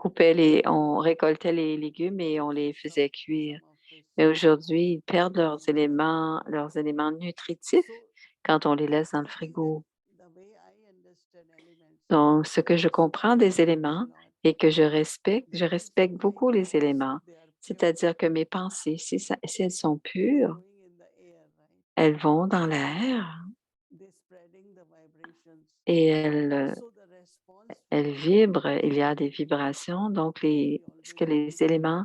[SPEAKER 1] on récoltait les légumes et on les faisait cuire. Mais aujourd'hui, ils perdent leurs éléments nutritifs quand on les laisse dans le frigo. Donc, ce que je comprends des éléments et que je respecte beaucoup les éléments. C'est-à-dire que mes pensées, si elles sont pures, elles vont dans l'air et elles vibrent. Il y a des vibrations. Donc, ce que les éléments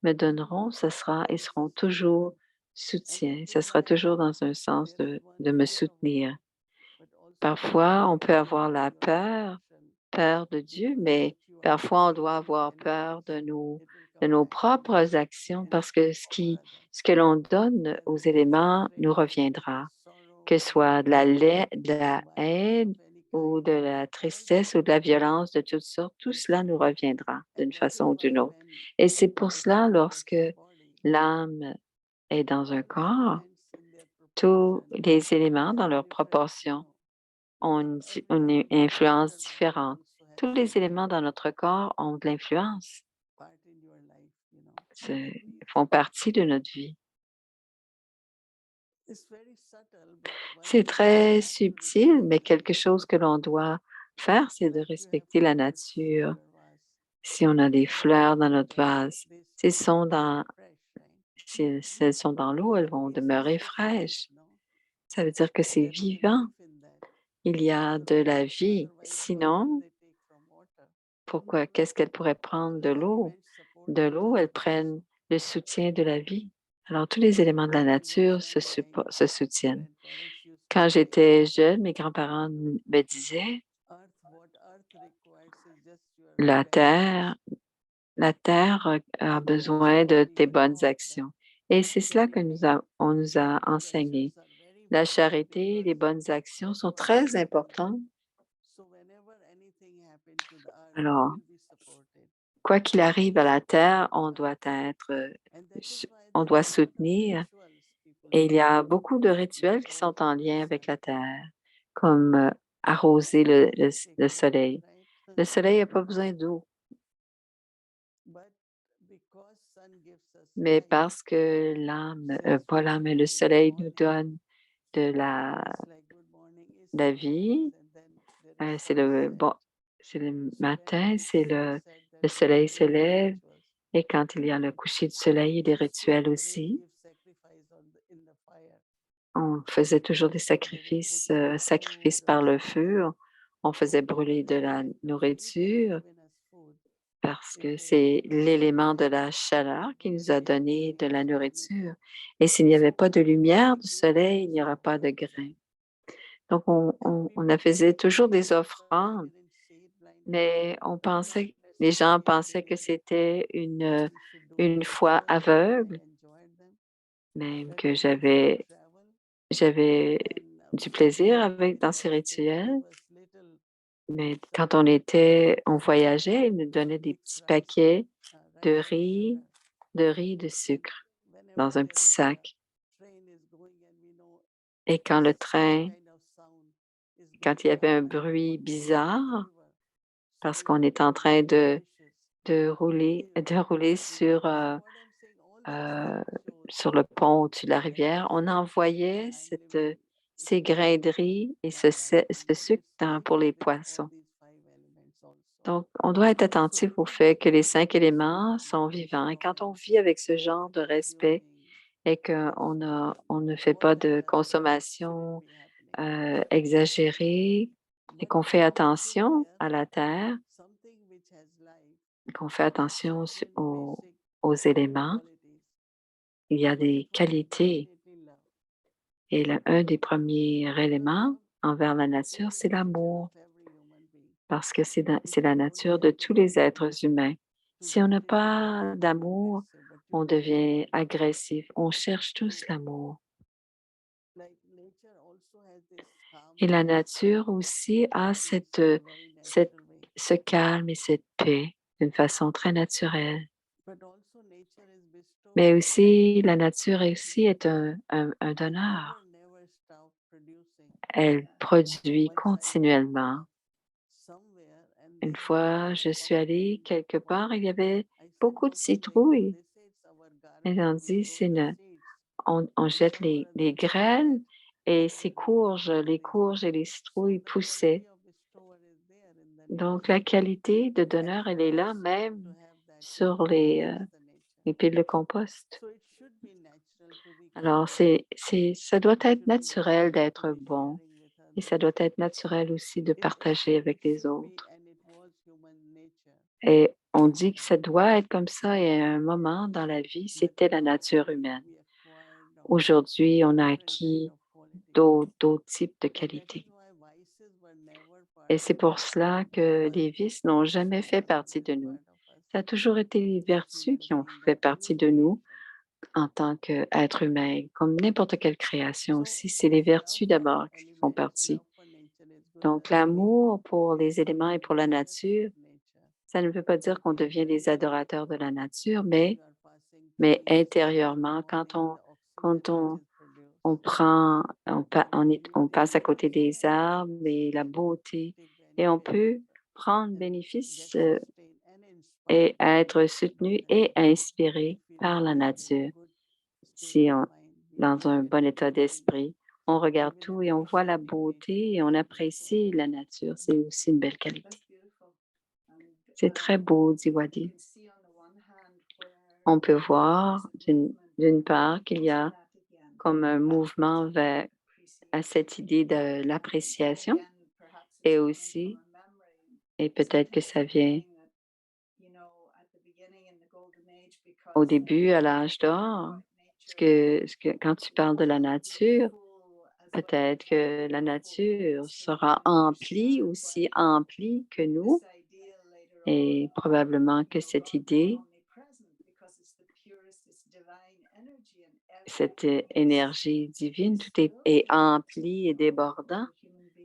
[SPEAKER 1] me donneront, ils seront toujours soutien. Ce sera toujours dans un sens de me soutenir. Parfois, on peut avoir la peur de Dieu, mais parfois on doit avoir peur de nos propres actions parce que ce que l'on donne aux éléments nous reviendra, que ce soit de la haine ou de la tristesse ou de la violence de toutes sortes, tout cela nous reviendra d'une façon ou d'une autre. Et c'est pour cela, lorsque l'âme est dans un corps, tous les éléments dans leur proportion ont une influence différente. Tous les éléments dans notre corps ont de l'influence, font partie de notre vie. C'est très subtil, mais quelque chose que l'on doit faire, c'est de respecter la nature. Si on a des fleurs dans notre vase, si elles sont dans l'eau, elles vont demeurer fraîches. Ça veut dire que c'est vivant. Il y a de la vie. Sinon, pourquoi? Qu'est-ce qu'elles pourraient prendre de l'eau? De l'eau, elles prennent le soutien de la vie. Alors, tous les éléments de la nature se soutiennent. Quand j'étais jeune, mes grands-parents me disaient, la terre, la terre a besoin de tes bonnes actions. Et c'est cela que on nous a enseigné. La charité, les bonnes actions sont très importantes. Alors, quoi qu'il arrive à la terre, on doit soutenir. Et il y a beaucoup de rituels qui sont en lien avec la terre, comme arroser le soleil. Le soleil n'a pas besoin d'eau, mais parce que pas l'âme, mais le soleil nous donne de la vie. C'est le matin, le soleil se lève et quand il y a le coucher du soleil, il y a des rituels aussi. On faisait toujours des sacrifices par le feu. On faisait brûler de la nourriture parce que c'est l'élément de la chaleur qui nous a donné de la nourriture. Et s'il n'y avait pas de lumière du soleil, il n'y aura pas de grains. Donc, on faisait toujours des offrandes, mais les gens pensaient que c'était une foi aveugle, même que j'avais du plaisir dans ces rituels. Mais quand on voyageait, ils nous donnaient des petits paquets de riz, et de sucre dans un petit sac. Et quand il y avait un bruit bizarre, parce qu'on est en train de rouler euh, sur le pont au-dessus de la rivière, on envoyait ces grains de riz et ce sucre pour les poissons. Donc, on doit être attentif au fait que les 5 éléments sont vivants. Et quand on vit avec ce genre de respect et on ne fait pas de consommation exagérée et qu'on fait attention à la terre, qu'on fait attention aux éléments, il y a des qualités et un des premiers éléments envers la nature, c'est l'amour, parce que c'est la nature de tous les êtres humains. Si on n'a pas d'amour, on devient agressif. On cherche tous l'amour. Et la nature aussi a cette- ce calme et cette paix d'une façon très naturelle. Mais aussi, la nature aussi est un donneur. Elle produit continuellement. Une fois, je suis allée quelque part, il y avait beaucoup de citrouilles. Elles ont dit, on jette les graines et les courges et les citrouilles poussaient. Donc, la qualité de donneur, elle est là même sur les piles de compost. Alors, ça doit être naturel d'être bon et ça doit être naturel aussi de partager avec les autres. Et on dit que ça doit être comme ça et à un moment dans la vie, c'était la nature humaine. Aujourd'hui, on a acquis d'autres types de qualités. Et c'est pour cela que les vices n'ont jamais fait partie de nous. Ça a toujours été les vertus qui ont fait partie de nous en tant qu'être humain, comme n'importe quelle création aussi. C'est les vertus d'abord qui font partie. Donc, l'amour pour les éléments et pour la nature, ça ne veut pas dire qu'on devient des adorateurs de la nature, mais intérieurement, on prend, on passe à côté des arbres et la beauté, et on peut prendre bénéfice et être soutenu et inspiré par la nature. Si on, dans un bon état d'esprit, on regarde tout et on voit la beauté et on apprécie la nature, c'est aussi une belle qualité. C'est très beau, dit Wadi. On peut voir d'une part qu'il y a comme un mouvement à cette idée de l'appréciation et aussi, et peut-être que ça vient au début, à l'âge d'or, quand tu parles de la nature, peut-être que la nature sera aussi emplie que nous et probablement que cette idée, cette énergie divine, tout est empli et débordant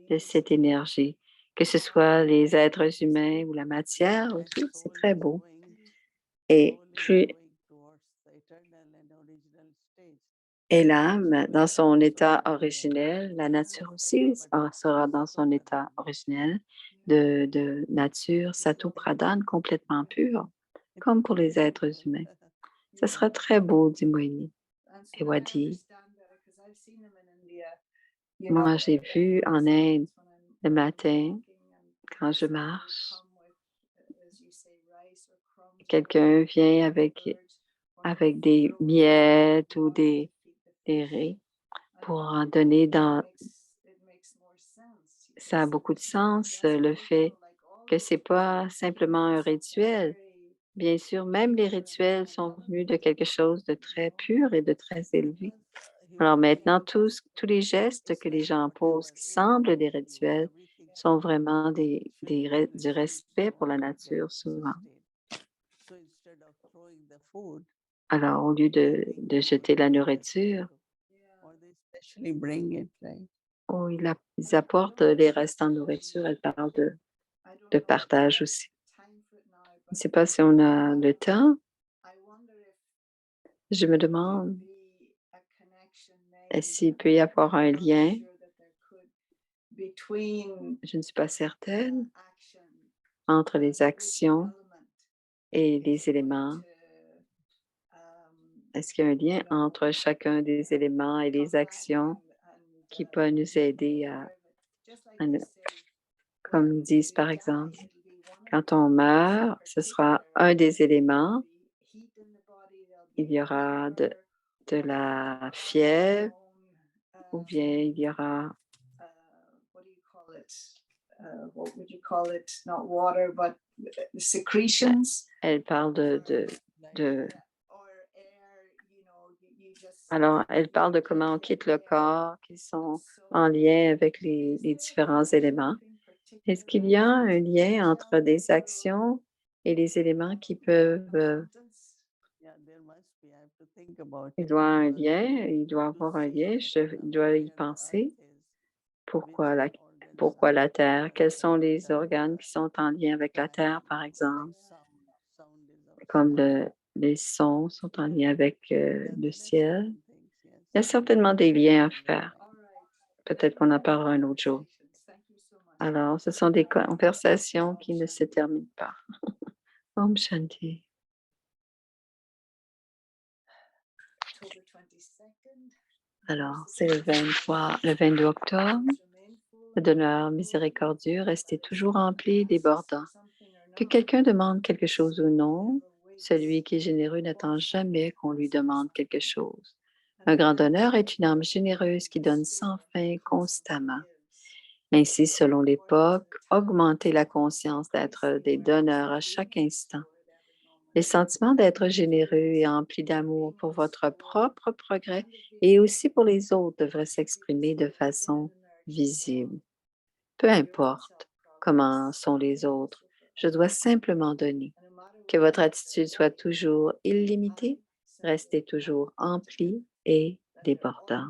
[SPEAKER 1] de cette énergie, que ce soit les êtres humains ou la matière, ou tout, c'est très beau. Et l'âme, dans son état originel, la nature aussi sera dans son état originel de nature Sato Pradhan complètement pure, comme pour les êtres humains. Ce sera très beau, dit Moini. Et Wadi, moi j'ai vu en Inde le matin, quand je marche, quelqu'un vient avec des miettes ou des riz pour en donner ça a beaucoup de sens, le fait que c'est pas simplement un rituel. Bien sûr, même les rituels sont venus de quelque chose de très pur et de très élevé. Alors maintenant, tous les gestes que les gens posent qui semblent des rituels sont vraiment du respect pour la nature souvent. Alors, au lieu de jeter la nourriture, ils apportent les restants de nourriture. Elle parle de partage aussi. Je ne sais pas si on a le temps. Je me demande s'il peut y avoir un lien, je ne suis pas certaine, entre les actions et les éléments. Est-ce qu'il y a un lien entre chacun des éléments et les actions qui peut nous aider comme ils disent par exemple, quand on meurt, ce sera un des éléments, il y aura de la fièvre ou bien il y aura elle parle de Alors, elle parle de comment on quitte le corps, qui sont en lien avec les différents éléments. Est-ce qu'il y a un lien entre des actions et les éléments qui peuvent,
[SPEAKER 3] Yeah, there must be. I have to think about
[SPEAKER 1] il
[SPEAKER 3] it
[SPEAKER 1] doit un
[SPEAKER 3] because
[SPEAKER 1] lien, il doit
[SPEAKER 3] to
[SPEAKER 1] avoir un
[SPEAKER 3] see
[SPEAKER 1] lien,
[SPEAKER 3] what
[SPEAKER 1] il doit y
[SPEAKER 3] where the
[SPEAKER 1] penser.
[SPEAKER 3] earth is,
[SPEAKER 1] Pourquoi
[SPEAKER 3] which
[SPEAKER 1] la,
[SPEAKER 3] organs
[SPEAKER 1] pourquoi
[SPEAKER 3] are
[SPEAKER 1] la Terre? Quels sont
[SPEAKER 3] connected
[SPEAKER 1] les organes qui sont en lien avec la Terre, par exemple?
[SPEAKER 3] like sound is of
[SPEAKER 1] Comme
[SPEAKER 3] sound.
[SPEAKER 1] les sons sont en lien avec
[SPEAKER 3] Yeah,
[SPEAKER 1] le
[SPEAKER 3] there are
[SPEAKER 1] ciel.
[SPEAKER 3] certain things, yes.
[SPEAKER 1] Il y a certainement des liens à faire. Peut-être qu'on en parlera un autre jour. Alors, ce sont des conversations qui ne se terminent pas. Om Shanti. Alors, c'est le 22 octobre. Le donneur miséricordieux, restez toujours rempli et débordant. Que quelqu'un demande quelque chose ou non, celui qui est généreux n'attend jamais qu'on lui demande quelque chose. Un grand donneur est une âme généreuse qui donne sans fin constamment. Ainsi, selon l'époque, augmentez la conscience d'être des donneurs à chaque instant. Les sentiments d'être généreux et emplis d'amour pour votre propre progrès et aussi pour les autres devraient s'exprimer de façon visible. Peu importe comment sont les autres, je dois simplement donner. Que votre attitude soit toujours illimitée, restez toujours empli et débordant.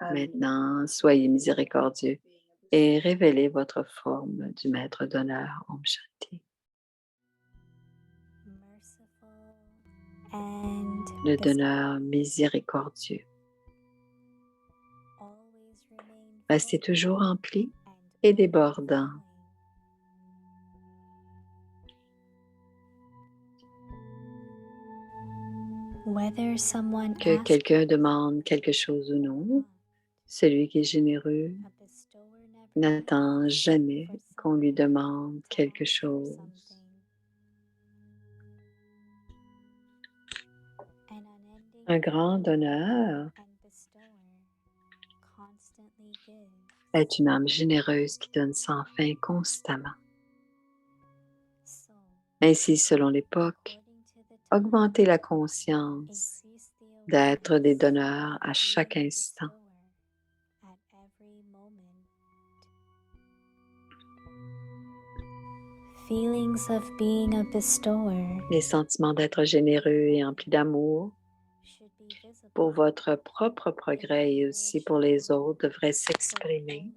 [SPEAKER 1] Maintenant, soyez miséricordieux et révélez votre forme du maître donneur. Om Shanti. Le donneur miséricordieux. Restez toujours empli et débordant. Que quelqu'un demande quelque chose ou non, celui qui est généreux n'attend jamais qu'on lui demande quelque chose. Un grand donneur est une âme généreuse qui donne sans fin constamment. Ainsi, selon l'époque, augmentez la conscience d'être des donneurs à chaque instant. Les sentiments d'être généreux et emplis d'amour pour votre propre progrès et aussi pour les autres devraient s'exprimer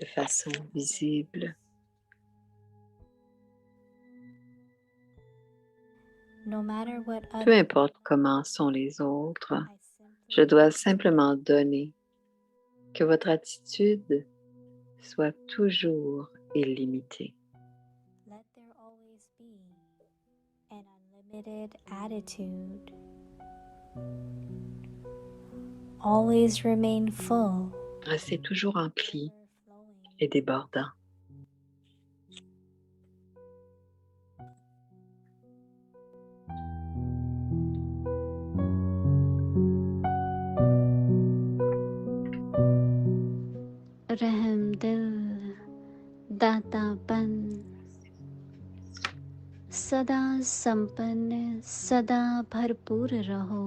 [SPEAKER 1] de façon visible. Peu importe comment sont les autres, je dois simplement donner. Que votre attitude soit toujours illimitée. Restez toujours empli et débordant.
[SPEAKER 2] रहम दिल दातापन सदा संपन्न सदा भरपूर रहो।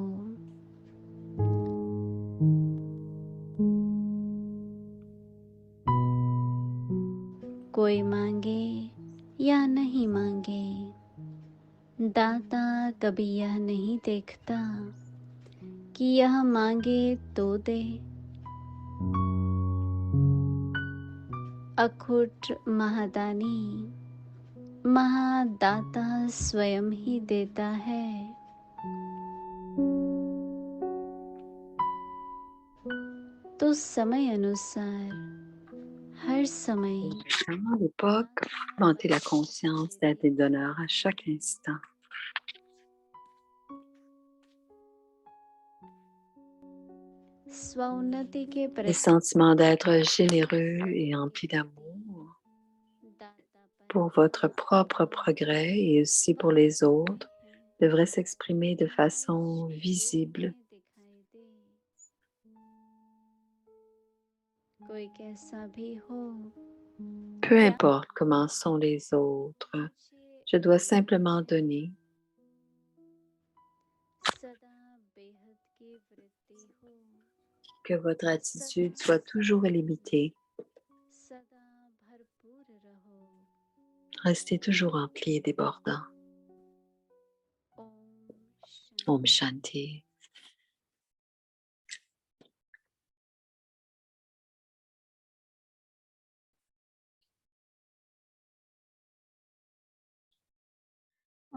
[SPEAKER 2] कोई मांगे या नहीं मांगे, दाता कभी यह नहीं देखता कि यह मांगे तो दे। अखुट महादानी महादाता स्वयं ही देता है। तो समय अनुसार हर समय
[SPEAKER 1] Selon l'époque, augmentez la conscience d'être des donneurs à chaque instant.
[SPEAKER 2] स्वोन्नति के
[SPEAKER 1] Les
[SPEAKER 2] प्रति
[SPEAKER 1] sentiments d'être généreux et emplis d'amour pour votre propre progrès et aussi pour les autres devraient s'exprimer de façon visible.
[SPEAKER 2] कोई कैसा भी हो
[SPEAKER 1] Peu importe comment sont les autres, je dois simplement donner.
[SPEAKER 2] सदा बेहद की वृत्ति हो
[SPEAKER 1] Que votre attitude soit toujours illimitée.
[SPEAKER 2] सदा भरपूर रहो
[SPEAKER 1] Restez toujours rempli et débordant.
[SPEAKER 2] ओम
[SPEAKER 1] Om Shanti.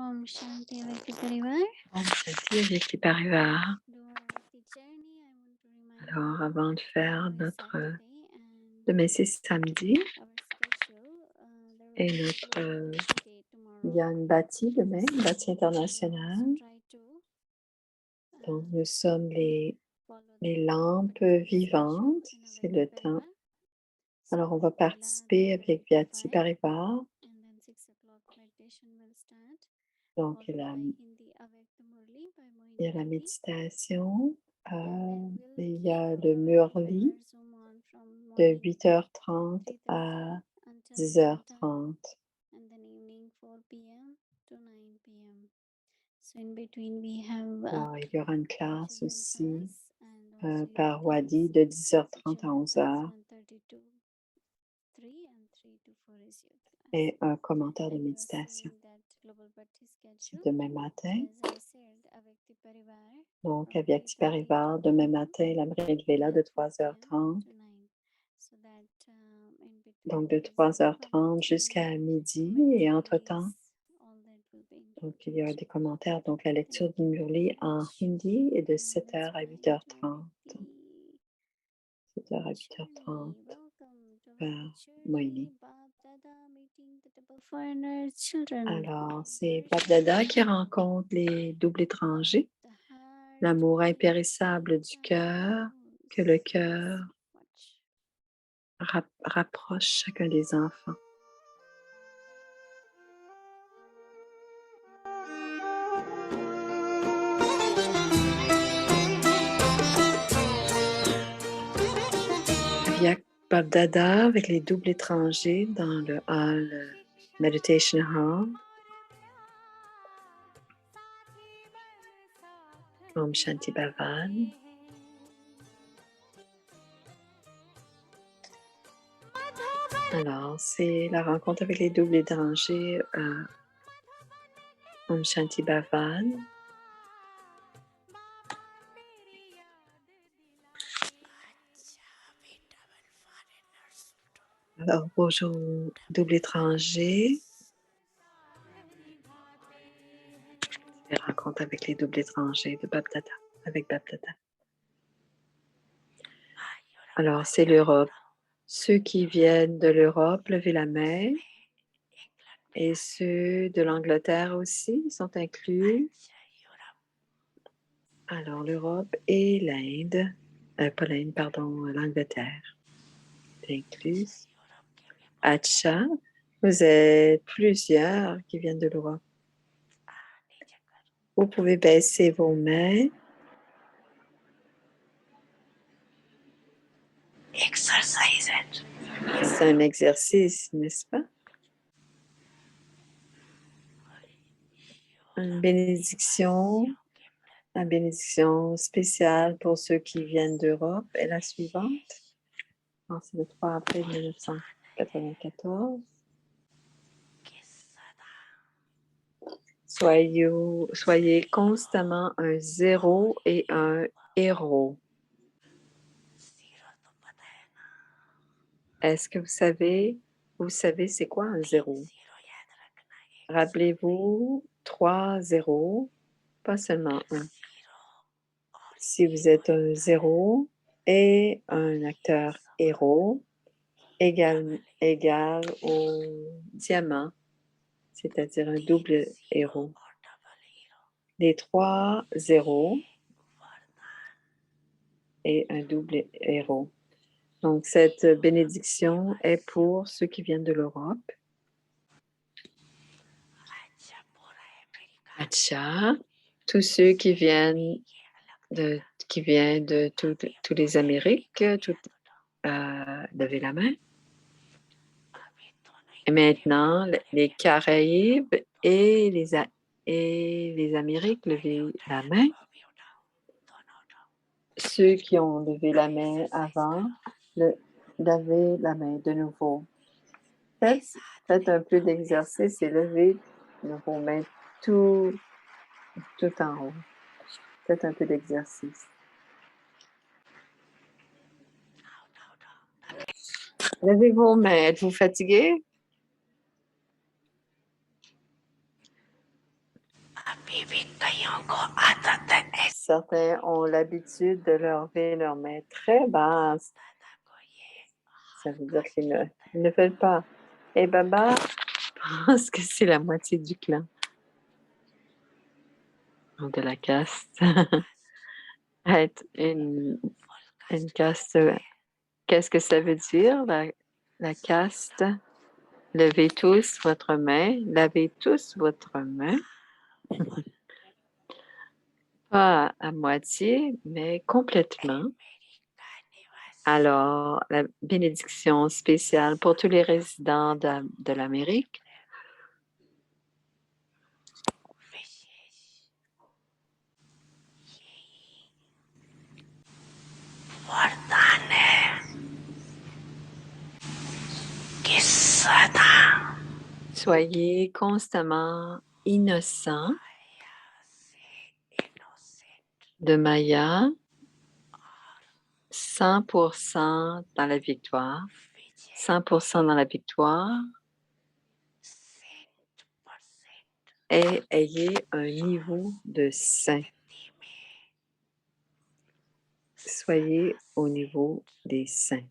[SPEAKER 2] ओम शांति व्यक्ति परिवार
[SPEAKER 1] Om Shanti avec les Parivars.
[SPEAKER 2] the journey I want to remind
[SPEAKER 1] Alors,
[SPEAKER 2] you
[SPEAKER 1] avant de faire
[SPEAKER 2] today
[SPEAKER 1] notre
[SPEAKER 2] Saturday and
[SPEAKER 1] demain c'est samedi
[SPEAKER 2] our schedule
[SPEAKER 1] et
[SPEAKER 2] there will be
[SPEAKER 1] notre
[SPEAKER 2] Global Bhakti Day
[SPEAKER 1] il y a
[SPEAKER 2] tomorrow
[SPEAKER 1] une bâtie demain, une
[SPEAKER 2] so
[SPEAKER 1] bâtie
[SPEAKER 2] we will
[SPEAKER 1] internationale.
[SPEAKER 2] also try to
[SPEAKER 1] Donc nous sommes les
[SPEAKER 2] follow the
[SPEAKER 1] lampes
[SPEAKER 2] schedule
[SPEAKER 1] vivantes,
[SPEAKER 2] in
[SPEAKER 1] c'est
[SPEAKER 2] Avyakti
[SPEAKER 1] le temps.
[SPEAKER 2] Parivar.
[SPEAKER 1] Alors on
[SPEAKER 2] So
[SPEAKER 1] va
[SPEAKER 2] Vela,
[SPEAKER 1] participer
[SPEAKER 2] then
[SPEAKER 1] avec Vyati
[SPEAKER 2] 5
[SPEAKER 1] Parivar.
[SPEAKER 2] and then 6 o'clock meditation will start
[SPEAKER 1] Donc
[SPEAKER 2] followed by Hindi Avyakta Murli by
[SPEAKER 1] il y a
[SPEAKER 2] Mohini
[SPEAKER 1] la
[SPEAKER 2] Aunty.
[SPEAKER 1] méditation,
[SPEAKER 2] And then
[SPEAKER 1] et
[SPEAKER 2] we'll
[SPEAKER 1] il y a
[SPEAKER 2] keep
[SPEAKER 1] le
[SPEAKER 2] our
[SPEAKER 1] Murli
[SPEAKER 2] Parivar Zoom on from
[SPEAKER 1] de
[SPEAKER 2] morning
[SPEAKER 1] 8h30 à
[SPEAKER 2] 3:30 until
[SPEAKER 1] 10h30.
[SPEAKER 2] and then evening 4 p.m. to 9 p.m. So in between we have
[SPEAKER 1] Alors il y aura une classe
[SPEAKER 2] children
[SPEAKER 1] aussi
[SPEAKER 2] class and also yoga
[SPEAKER 1] par
[SPEAKER 2] class.
[SPEAKER 1] Wadi de
[SPEAKER 2] So
[SPEAKER 1] 10h30 à
[SPEAKER 2] children
[SPEAKER 1] 11h
[SPEAKER 2] class 1:30 to 3 and 3 to 4 is yoga class.
[SPEAKER 1] et un commentaire de
[SPEAKER 2] And you are
[SPEAKER 1] méditation.
[SPEAKER 2] seeing that Global Bhakti
[SPEAKER 1] C'est
[SPEAKER 2] schedule.
[SPEAKER 1] demain matin.
[SPEAKER 2] As I said, Avyakti Parivar
[SPEAKER 1] Donc
[SPEAKER 2] from
[SPEAKER 1] Vyati
[SPEAKER 2] 3:30
[SPEAKER 1] Parivar,
[SPEAKER 2] to
[SPEAKER 1] demain
[SPEAKER 2] 4
[SPEAKER 1] matin, la Bride Vela de
[SPEAKER 2] and 4 p.m.
[SPEAKER 1] 3h30.
[SPEAKER 2] to 9. So that in between
[SPEAKER 1] Donc de
[SPEAKER 2] there is a
[SPEAKER 1] 3h30
[SPEAKER 2] commentary,
[SPEAKER 1] jusqu'à midi et entre-temps,
[SPEAKER 2] commentaries, all that will be
[SPEAKER 1] donc il y aura
[SPEAKER 2] included.
[SPEAKER 1] des commentaires, donc la lecture
[SPEAKER 2] Thank
[SPEAKER 1] du
[SPEAKER 2] you
[SPEAKER 1] Murli
[SPEAKER 2] very
[SPEAKER 1] en
[SPEAKER 2] much.
[SPEAKER 1] hindi et de
[SPEAKER 2] Now
[SPEAKER 1] 7h
[SPEAKER 2] let's
[SPEAKER 1] à
[SPEAKER 2] go into
[SPEAKER 1] 8h30.
[SPEAKER 2] the
[SPEAKER 1] 7h à
[SPEAKER 2] journey.
[SPEAKER 1] 8h30
[SPEAKER 2] Welcome to
[SPEAKER 1] par
[SPEAKER 2] the journey.
[SPEAKER 1] Moini.
[SPEAKER 2] Bab Dada meeting the double foreigner children.
[SPEAKER 1] Alors, c'est Bab Dada qui rencontre les doubles étrangers,
[SPEAKER 2] The heart
[SPEAKER 1] l'amour
[SPEAKER 2] will
[SPEAKER 1] impérissable du cœur, que le cœur
[SPEAKER 2] watch.
[SPEAKER 1] rapproche chacun des enfants. Via Bab Dada avec les doubles étrangers dans le hall Meditation Hall. Om Shanti Bhavan. Alors, c'est la rencontre avec les doubles étrangers Om Shanti Bhavan. Alors, bonjour, double étranger. Les rencontres avec les doubles étrangers de Bab Dada, avec Bab Dada. Alors, c'est l'Europe. Ceux qui viennent de l'Europe, levez la main. Et ceux de l'Angleterre aussi sont inclus. Alors, l'Europe et l'Inde, pas l'Inde, pardon, l'Angleterre est incluse. Acha, vous êtes plusieurs qui viennent de l'Europe. Vous pouvez baisser vos mains. C'est un exercice, n'est-ce pas? Une bénédiction spéciale pour ceux qui viennent d'Europe est la suivante. C'est le 3 avril 1994. Soyez constamment un zéro et un héros. Est-ce que vous savez c'est quoi un zéro? Rappelez-vous 3 zéros, pas seulement un. Si vous êtes un zéro et un acteur héros, égal au diamant, c'est-à-dire un double héros. Les 3 zéros et un double héros. Donc, cette bénédiction est pour ceux qui viennent de l'Europe. Acha, tous ceux qui viennent de toutes les Amériques, levez la main. Et maintenant, les Caraïbes et les Amériques, levez la main. Ceux qui ont levé la main avant, levez la main de nouveau. Faites un peu d'exercice et levez vos mains tout en haut. Faites un peu d'exercice. Levez vos mains. Êtes-vous fatigué? Certains ont l'habitude de lever leurs mains très basses. Ça veut dire qu'ils ne veulent pas. Et Baba pense que c'est la moitié du clan de la caste. Être une caste. Qu'est-ce que ça veut dire, la caste? Levez tous votre main. Lavez tous votre main. Pas à moitié, mais complètement. Alors, la bénédiction spéciale pour tous les résidents de l'Amérique. Soyez constamment innocent de Maya, 100% dans la victoire, 100% dans la victoire, et ayez un niveau de saint. Soyez au niveau des saints.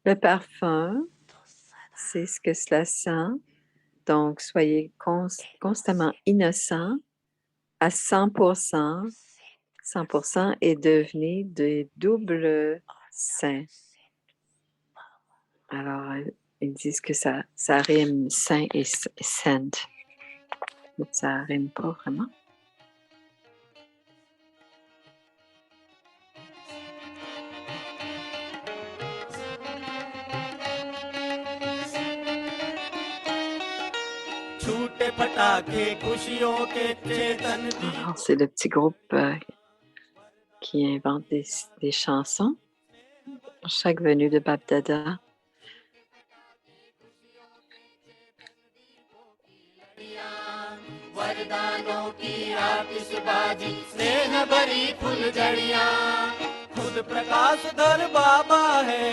[SPEAKER 1] Le parfum, c'est ce que cela sent. Donc, soyez constamment innocent à 100%, 100% et devenez des doubles saints. Alors, ils disent que ça rime saint et sainte. Mais ça rime pas vraiment. Alors, c'est le petit groupe qui invente des chansons pour chaque venue de Bap-Dada.
[SPEAKER 4] खुद प्रकाशधर बाबा है,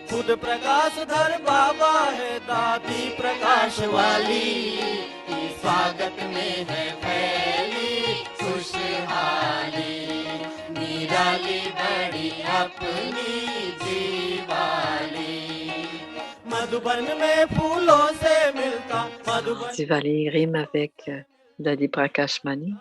[SPEAKER 4] खुद प्रकाशधर बाबा है, दादी प्रकाश वाली की स्वागत में है फैली खुशहाली, निराली बड़ी अपनी दिवाली, मधुबन में फूलों से मिलता Madhuban.
[SPEAKER 1] Diwali rime avec Dadi Prakash Mani.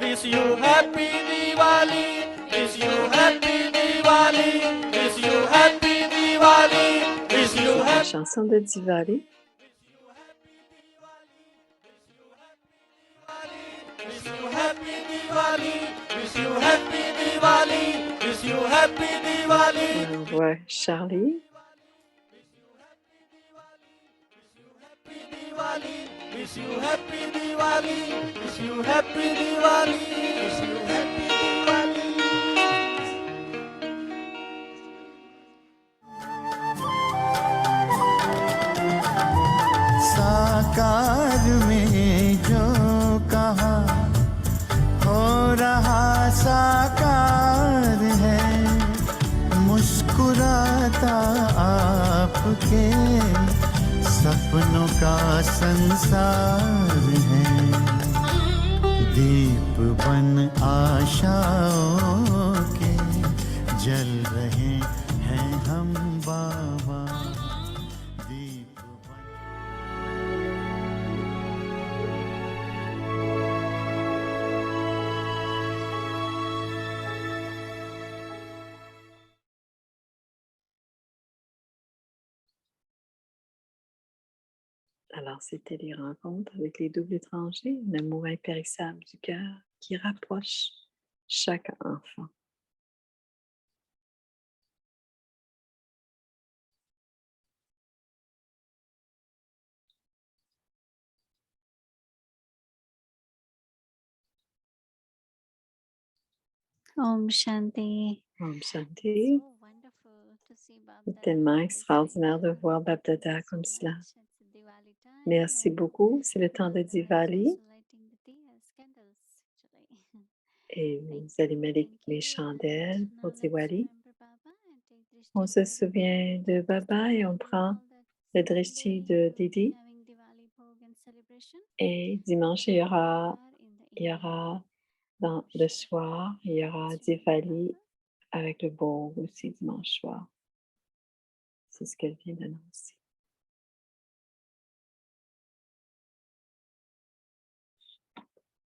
[SPEAKER 4] Wish you happy Diwali, wish you happy Diwali, wish you happy Diwali, wish you
[SPEAKER 1] La
[SPEAKER 4] happy.
[SPEAKER 1] chanson de Diwali.
[SPEAKER 4] Wish you happy Diwali, wish you happy Diwali, wish you happy Diwali.
[SPEAKER 1] On voit Charlie.
[SPEAKER 4] Wish you happy Diwali, wish you happy Diwali, wish you happy Diwali.
[SPEAKER 5] साकार में जो कहा हो रहा साकार है, मुस्कुराता आपके सपनों का संसार है, दीप बन आशाओं के जल रहे हैं हम बाबा, दीप बन.
[SPEAKER 1] Alors, c'était les rencontres avec les doubles étrangers, un amour impérissable du cœur qui rapproche chaque enfant.
[SPEAKER 2] Om Shanti.
[SPEAKER 1] Om Shanti.
[SPEAKER 2] So wonderful to see Bab
[SPEAKER 1] C'est
[SPEAKER 2] Dada
[SPEAKER 1] tellement
[SPEAKER 2] this
[SPEAKER 1] extraordinaire de
[SPEAKER 2] way.
[SPEAKER 1] voir Bab
[SPEAKER 2] Thank
[SPEAKER 1] Dada
[SPEAKER 2] you so
[SPEAKER 1] comme cela.
[SPEAKER 2] much. It's Diwali time
[SPEAKER 1] Merci
[SPEAKER 2] and
[SPEAKER 1] beaucoup. C'est le temps de
[SPEAKER 2] Bab Dada is
[SPEAKER 1] Diwali
[SPEAKER 2] also lighting the diyas, candles actually.
[SPEAKER 1] et
[SPEAKER 2] Thank
[SPEAKER 1] vous
[SPEAKER 2] you,
[SPEAKER 1] allumez
[SPEAKER 2] thank
[SPEAKER 1] les
[SPEAKER 2] you.
[SPEAKER 1] chandelles
[SPEAKER 2] And
[SPEAKER 1] pour
[SPEAKER 2] now let's
[SPEAKER 1] Diwali.
[SPEAKER 2] remember Baba and take Drishti
[SPEAKER 1] On
[SPEAKER 2] of
[SPEAKER 1] se
[SPEAKER 2] Didi
[SPEAKER 1] souvient de
[SPEAKER 2] just
[SPEAKER 1] Baba et on
[SPEAKER 2] reminding
[SPEAKER 1] prend
[SPEAKER 2] all that
[SPEAKER 1] le drishti
[SPEAKER 2] Sunday
[SPEAKER 1] de
[SPEAKER 2] we will be
[SPEAKER 1] Didi.
[SPEAKER 2] having Diwali Bhog and celebration.
[SPEAKER 1] Et dimanche, il y aura,
[SPEAKER 2] In the
[SPEAKER 1] il y
[SPEAKER 2] evening.
[SPEAKER 1] aura dans le soir, il y aura
[SPEAKER 2] Let's remember
[SPEAKER 1] Diwali
[SPEAKER 2] Baba.
[SPEAKER 1] avec le bhog aussi dimanche soir. C'est ce qu'elle vient d'annoncer.